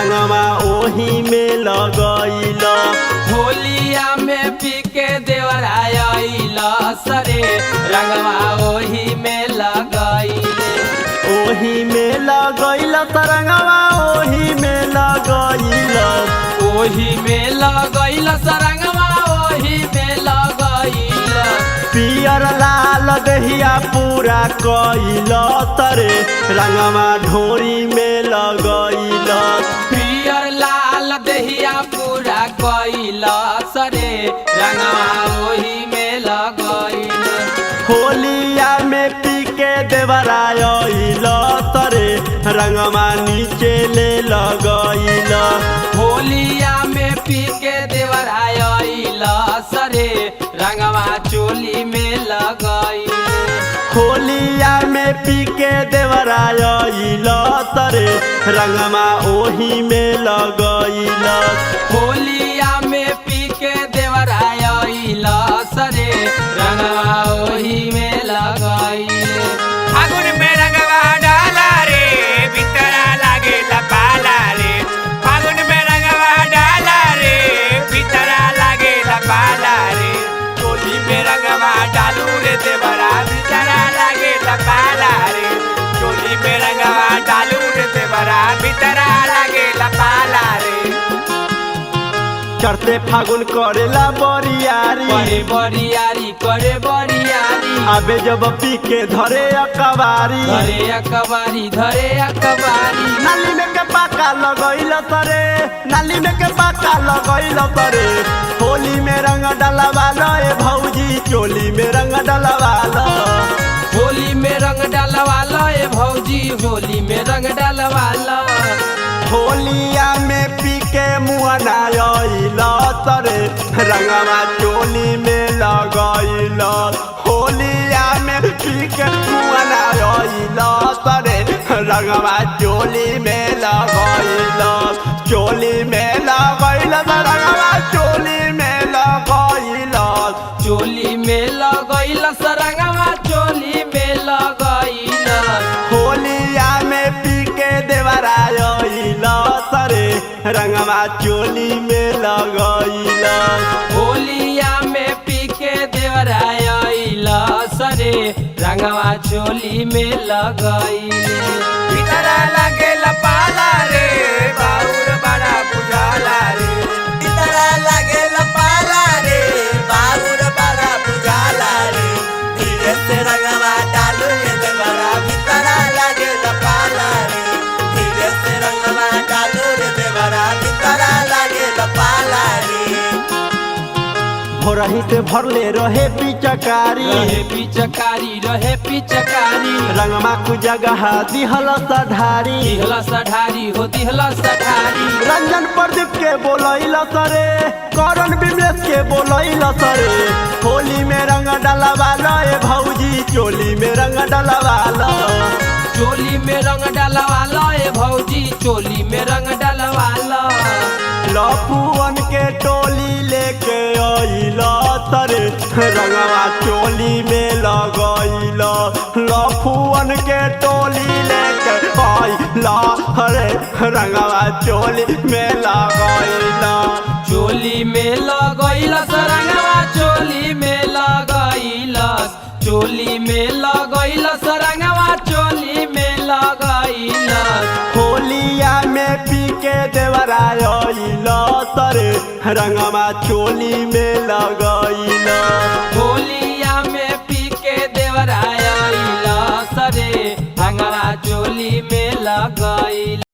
रंगवा ओही में लगैल। होलिया में पी के देवरायल सरे रंगवा ओही में लगैले। ओही में लगैल रंगवा ओही में लगैल। ओही में लगैल सरंगवा ओही में लगैल। पियर लाल दहिया पूरा कैल तरे रंगवा ढोरी में लगैल। पियर लाल दहिया पूरा कैल सरे रंगवा ओही में लगैल। होलिया में पी के देवरायल तरे रंगवा नीचे ले लगैल। होलिया में पी के देवरायल सरे रंगवा चोली में लगैल। होलिया में पी के देवरायल तरे रंगवा ओही में लगैल। होलिया में पी के देवरायल सरे रंगवा ओही में लगैल। फागुन में रंगवा डाला रे भीतरा लागे लपाला रे। फागुन में रंगवा डाला रे भीतरा लागे लपाला रे। चोली में रंगवा डालू रे देवरा भीतरा लागे लपाला रे। चोली में रंगवा डालू रे देवरा भीतरा लागे लपाला रे। चढ़ते फागुन करेला बरियारी। करे बरियारी करे बरियारी। आबे जब पी के धरे अकबारी। धरे अकबारी धरे अकबारी। नाली में के पाका लगैल तरे नाली में के पाका लगैल तरे। होली में रंग डलवाल ए भौजी चोली में रंग डलवाल। होली में रंग डलवाल ए भौजी होली में रंग डलवाल। होलिया में पी के मुआनायल तरे रंगवा चोली में लगैल। होलिया में पी के मुआनायल तरे रंगवा चोली में लगैल। चोली में लगैल रंगवा चोली में लगैल। चोली में लगैल सरंगवा चोली में लगैल। होलिया में पी के देवरायल तरे रंगवा चोली में लगैल। होलिया में पी के देवरायल सरे रंगवा चोली में लगैल। भीतरा लागे लपाला रे बाउर बड़ा बुझाला रे। भीतरा लागे लपाला रे बाउर बड़ा बुझाला रे। धीरे से रंगवा डालू रे देवरा भीतरा लागे लपाला रे। धीरे से रंगवा डालू रे देवरा भीतरा लागे लपाला रे। भोरही से भरले रहे पिचकारी। रहे पिचकारी रहे पिचकारी। रंगमा कु जगह दिहल सधारी। दिहला सठारी हो दिहला सठारी। रंजन प्रदीप के बोलैल सरे करण विमलेश के बोलैल सरे। होली में रंग डलवाल ए भौजी चोली में रंग डलवाल। चोली में रंग डलवाल ए भौजी चोली में रंग डलवाल। लफुअन के टोली लेके आइल तरे रंगवा चोली में लगैल। लफुअन के टोली लेके आइल हरे रंगवा चोली में लगैल। चोली में लगैल सरंगवा चोली में लगैल। चोली में लगैल सरंगवा चोली में लगैल। होलिया में पी के देवरायल तरे रंगवा चोली में लगैल। होली